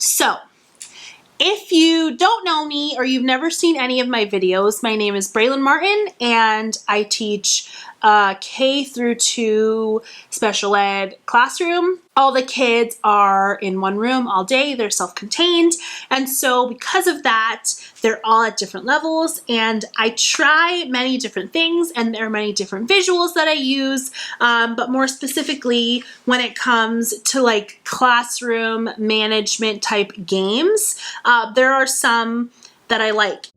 So, if you don't know me or you've never seen any of my videos, my name is Braylon Martin and I teach K through 2 special ed classroom. All the kids are in one room all day, they're self-contained, and so because of that, they're all at different levels, and I try many different things, and there are many different visuals that I use, but more specifically, when it comes to like classroom management type games, there are some that I like.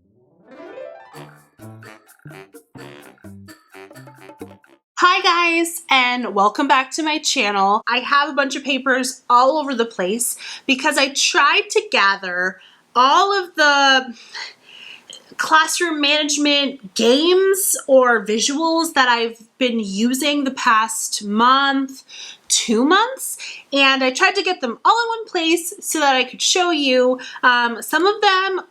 Hi guys, and welcome back to my channel. I have a bunch of papers all over the place because I tried to gather all of the classroom management games or visuals that I've been using the past month, 2 months, and I tried to get them all in one place so that I could show you. Some of them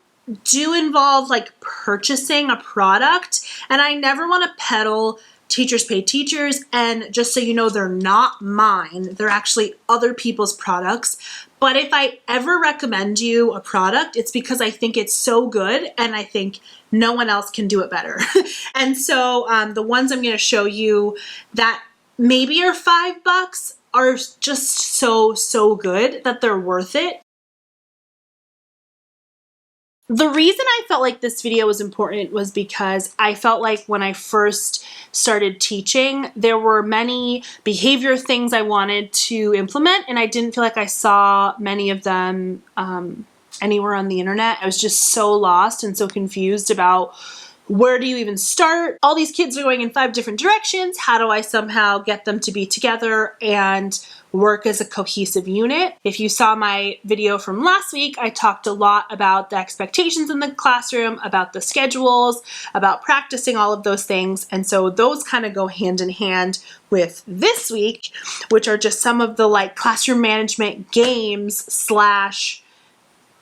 do involve like purchasing a product, and I never want to peddle Teachers Pay Teachers, and just so you know, they're not mine. They're actually other people's products. But if I ever recommend you a product, it's because I think it's so good and I think no one else can do it better. And so the ones I'm going to show you that maybe are $5 are just so good that they're worth it. The reason I felt like this video was important was because I felt like when I first started teaching, there were many behavior things I wanted to implement, and I didn't feel like I saw many of them anywhere on the internet. I was just so lost and so confused about where do you even start? All these kids are going in 5 different directions. How do I somehow get them to be together and work as a cohesive unit? If you saw my video from last week, I talked a lot about the expectations in the classroom, about the schedules, about practicing all of those things. And so those kind of go hand in hand with this week, which are just some of the like classroom management games slash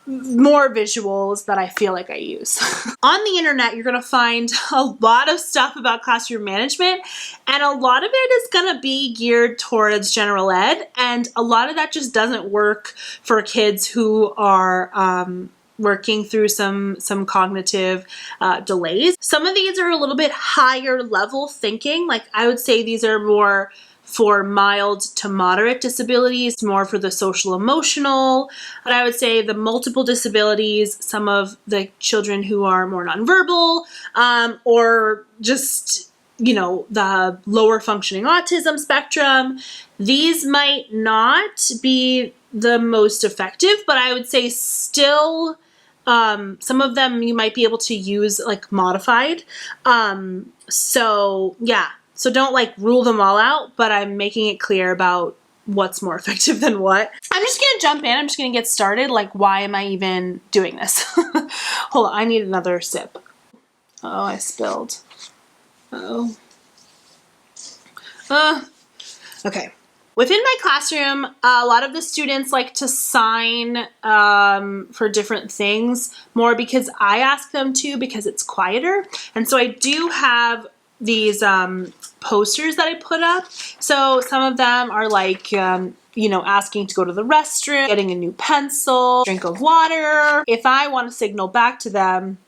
more visuals that I feel like I use. On the internet, you're gonna find a lot of stuff about classroom management, and a lot of it is gonna be geared towards general ed, and a lot of that just doesn't work for kids who are working through some cognitive delays. Some of these are a little bit higher level thinking. Like I would say these are more for mild to moderate disabilities, more for the social emotional. But I would say the multiple disabilities, some of the children who are more nonverbal, or just, you know, the lower functioning autism spectrum, these might not be the most effective, but I would say still some of them you might be able to use like modified. So yeah. So don't like rule them all out, but I'm making it clear about what's more effective than what. I'm just gonna jump in, I'm just gonna get started. Like, why am I even doing this? Hold on, I need another sip. Oh, I spilled. Uh-oh. Okay. Within my classroom, a lot of the students like to sign for different things more because I ask them to, because it's quieter. And so I do have these posters that I put up. So some of them are like, you know, asking to go to the restroom, getting a new pencil, drink of water. If I want to signal back to them,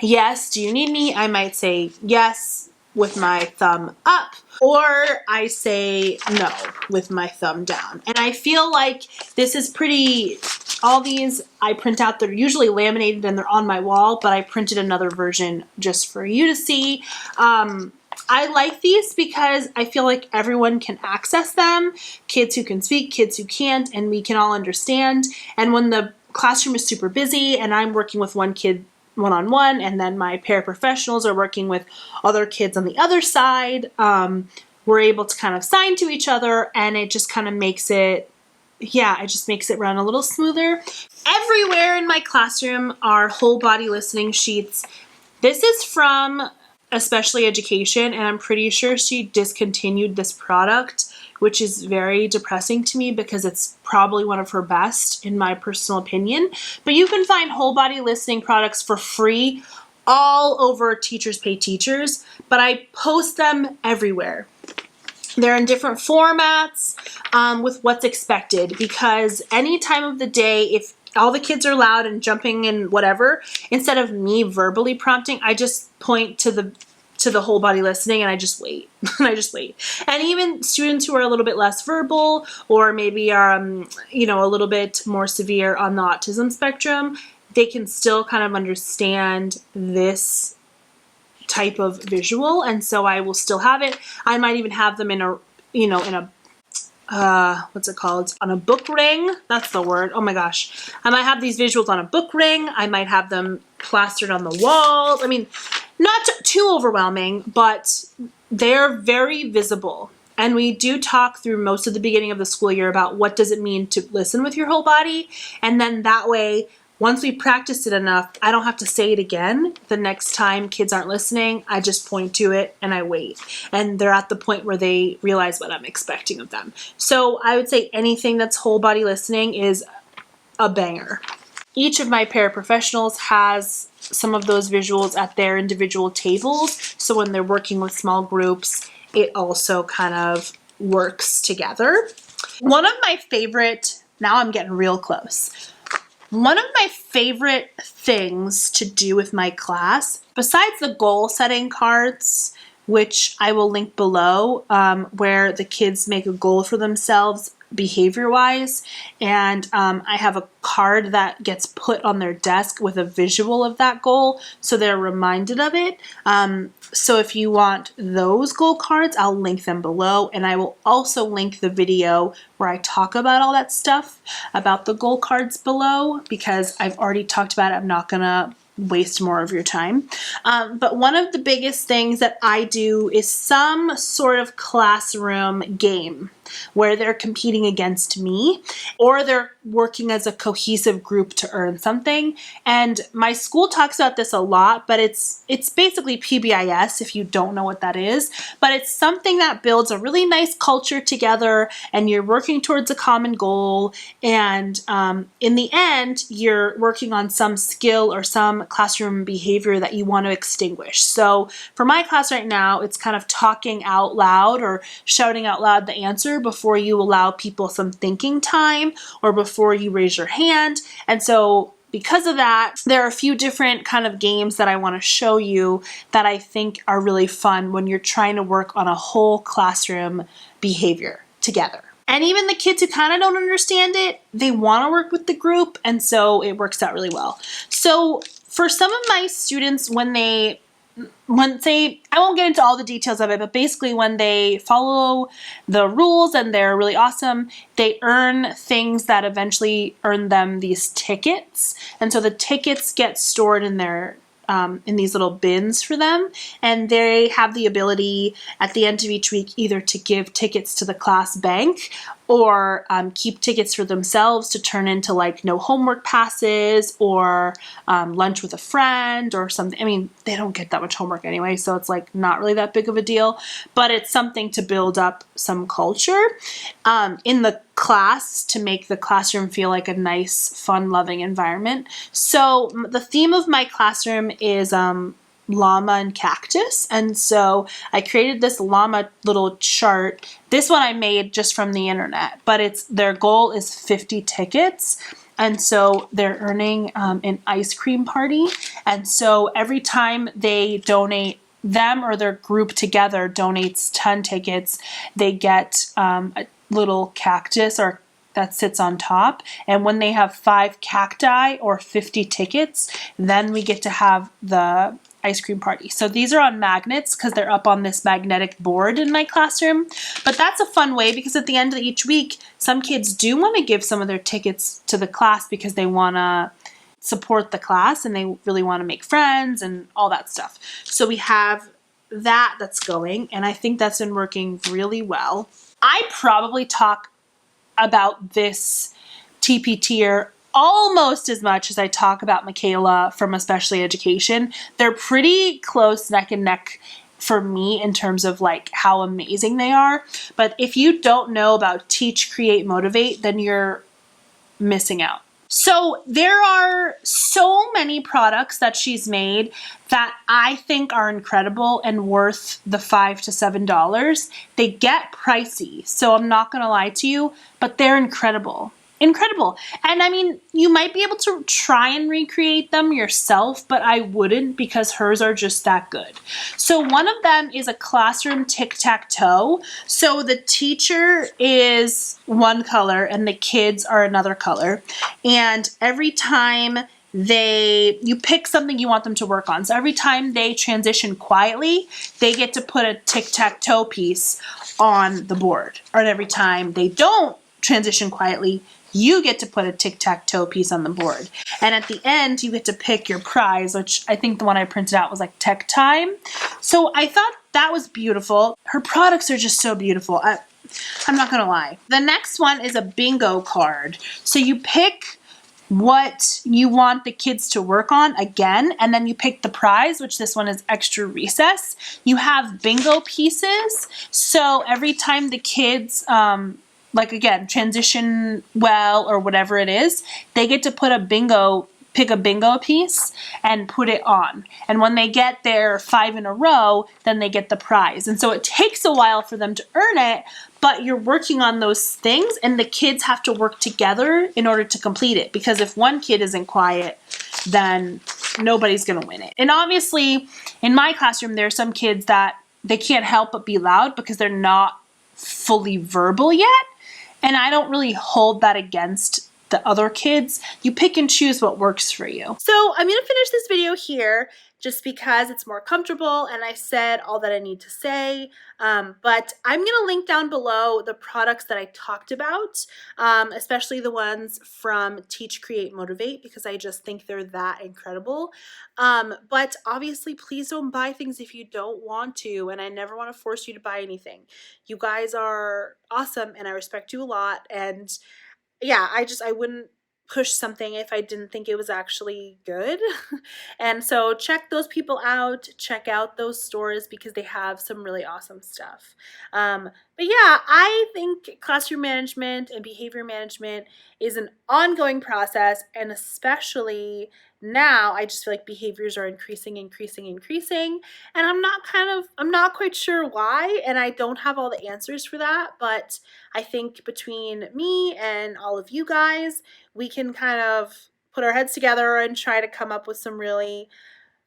yes, do you need me? I might say yes with my thumb up, or I say no with my thumb down. And I feel like this is pretty, all these I print out, they're usually laminated and they're on my wall, but I printed another version just for you to see. I like these because I feel like everyone can access them, kids who can speak, kids who can't, and we can all understand. And when the classroom is super busy and I'm working with one kid one-on-one, and then my paraprofessionals are working with other kids on the other side, we're able to kind of sign to each other, and it just kind of makes it, yeah, it just makes it run a little smoother. Everywhere in my classroom are whole body listening sheets. This is from Especially Education, and I'm pretty sure she discontinued this product, which is very depressing to me because it's probably one of her best in my personal opinion. But you can find whole body listening products for free all over Teachers Pay Teachers, but I post them everywhere. They're in different formats with what's expected, because any time of the day, if all the kids are loud and jumping and whatever, instead of me verbally prompting, I just point to the whole body listening and I just wait. And I just wait. And even students who are a little bit less verbal, or maybe are a little bit more severe on the autism spectrum, they can still kind of understand this type of visual, and so I will still have it. I might even have them in a what's it called? On a book ring. That's the word. Oh my gosh. I might have these visuals on a book ring. I might have them plastered on the walls. I mean, not too overwhelming, but they're very visible. And we do talk through most of the beginning of the school year about what does it mean to listen with your whole body. And then that way, once we practiced it enough, I don't have to say it again. The next time kids aren't listening, I just point to it and I wait. And they're at the point where they realize what I'm expecting of them. So I would say anything that's whole body listening is a banger. Each of my paraprofessionals has some of those visuals at their individual tables. So when they're working with small groups, it also kind of works together. One of my favorite, now I'm getting real close. One of my favorite things to do with my class, besides the goal setting cards, which I will link below, where the kids make a goal for themselves behavior-wise, and I have a card that gets put on their desk with a visual of that goal, so they're reminded of it. So if you want those goal cards, I'll link them below, and I will also link the video where I talk about all that stuff about the goal cards below, because I've already talked about it. I'm not gonna waste more of your time. But one of the biggest things that I do is some sort of classroom game where they're competing against me, or they're working as a cohesive group to earn something. And my school talks about this a lot, but it's basically PBIS, if you don't know what that is. But it's something that builds a really nice culture together, and you're working towards a common goal. And in the end, you're working on some skill or some classroom behavior that you want to extinguish. So for my class right now, it's kind of talking out loud or shouting out loud the answer before you allow people some thinking time or before you raise your hand. And so because of that, there are a few different kind of games that I want to show you that I think are really fun when you're trying to work on a whole classroom behavior together. And even the kids who kind of don't understand it, they want to work with the group, and so it works out really well. So for some of my students, when they, I won't get into all the details of it, but basically when they follow the rules and they're really awesome, they earn things that eventually earn them these tickets. And so the tickets get stored in their in these little bins for them, and they have the ability at the end of each week either to give tickets to the class bank or keep tickets for themselves to turn into like no homework passes or lunch with a friend or something. I mean, they don't get that much homework anyway, so it's like not really that big of a deal, but it's something to build up some culture in the class to make the classroom feel like a nice, fun, loving environment. So the theme of my classroom is llama and cactus, and so I created this llama little chart. This one I made just from the internet, but their goal is 50 tickets. And so they're earning an ice cream party. And so every time they donate, them or their group together donates 10 tickets, they get a little cactus or that sits on top. And when they have 5 cacti or 50 tickets, then we get to have the ice cream party. So these are on magnets because they're up on this magnetic board in my classroom. But that's a fun way because at the end of each week, some kids do want to give some of their tickets to the class because they want to support the class and they really want to make friends and all that stuff. So we have that's going, and I think that's been working really well. I probably talk about this TP almost as much as I talk about Michaela from Especially Education. They're pretty close neck and neck for me in terms of like how amazing they are. But if you don't know about Teach, Create, Motivate, then you're missing out. So there are so many products that she's made that I think are incredible and worth the $5 to $7. They get pricey, so I'm not gonna lie to you, but they're incredible. Incredible. And I mean, you might be able to try and recreate them yourself, but I wouldn't because hers are just that good. So one of them is a classroom tic-tac-toe. So the teacher is one color and the kids are another color. And every time you pick something you want them to work on. So every time they transition quietly, they get to put a tic-tac-toe piece on the board. Or every time they don't transition quietly, you get to put a tic-tac-toe piece on the board. And at the end, you get to pick your prize, which I think the one I printed out was like Tech Time. So I thought that was beautiful. Her products are just so beautiful. I'm not gonna lie. The next one is a bingo card. So you pick what you want the kids to work on again, and then you pick the prize, which this one is extra recess. You have bingo pieces. So every time the kids, like again, transition well or whatever it is, they get to pick a bingo piece and put it on. And when they get their 5 in a row, then they get the prize. And so it takes a while for them to earn it, but you're working on those things and the kids have to work together in order to complete it. Because if one kid isn't quiet, then nobody's gonna win it. And obviously, in my classroom, there are some kids that they can't help but be loud because they're not fully verbal yet. And I don't really hold that against the other kids. You pick and choose what works for you. So I'm gonna finish this video here just because it's more comfortable and I said all that I need to say. But I'm gonna link down below the products that I talked about, especially the ones from Teach, Create, Motivate, because I just think they're that incredible. But obviously, please don't buy things if you don't want to, and I never wanna force you to buy anything. You guys are awesome and I respect you a lot, and yeah, I wouldn't push something if I didn't think it was actually good. And so check those people out, check out those stores because they have some really awesome stuff. But yeah, I think classroom management and behavior management is an ongoing process, and especially now I just feel like behaviors are increasing, and I'm not quite sure why, and I don't have all the answers for that, but I think between me and all of you guys, we can kind of put our heads together and try to come up with some really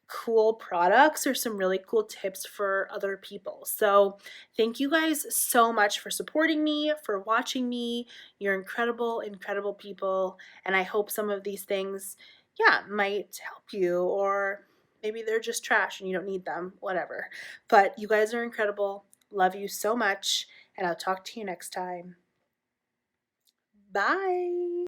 cool products or some really cool tips for other people. So thank you guys so much for supporting me, for watching me. You're incredible, incredible people. And I hope some of these things, yeah, might help you, or maybe they're just trash and you don't need them, whatever. But you guys are incredible. Love you so much. And I'll talk to you next time. Bye.